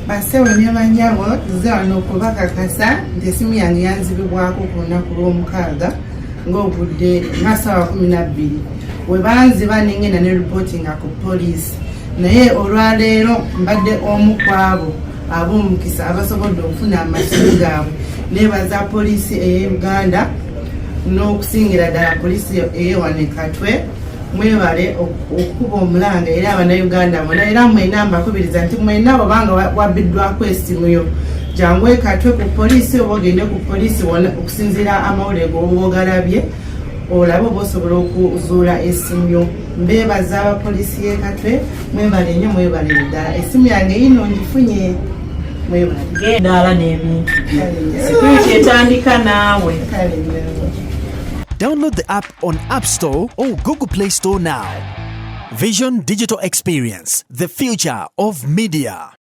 Basewo ne banyabo tuze wano okubakakasa nti essimu yange yanzibibwako ku lunaku lw'omukaaga ng'obudde masaawa 12 we banziba nengenda ne reportinga ku poliisi naye olwaleero mbadde omu kwabo ab'omukisa abasobodde okufuna amasimu gaabwe neebaza poliisi ey'e Uganda n'okusingira ddala poliisi ey'ewano e Katwe mwebale okukuba omulanga era abannayuganda mwena era mwena mbakubiriza nti mwena obanga wabbiddwako essimu yo jangu ekatwe ku poliisi oba ogende ku poliisi okusinziira amawulire g'oba ogalabye olabe oba osobola okuzuula essimu yo. Mbeebaza abapoliisi y'ekatwe mwebale nnyo mwebale ddala essimu yange yino ngifunye mwebale gendala n'ebintu security etandika naawe. Download the app on App Store or Google Play Store now. Vision Digital Experience, the future of media.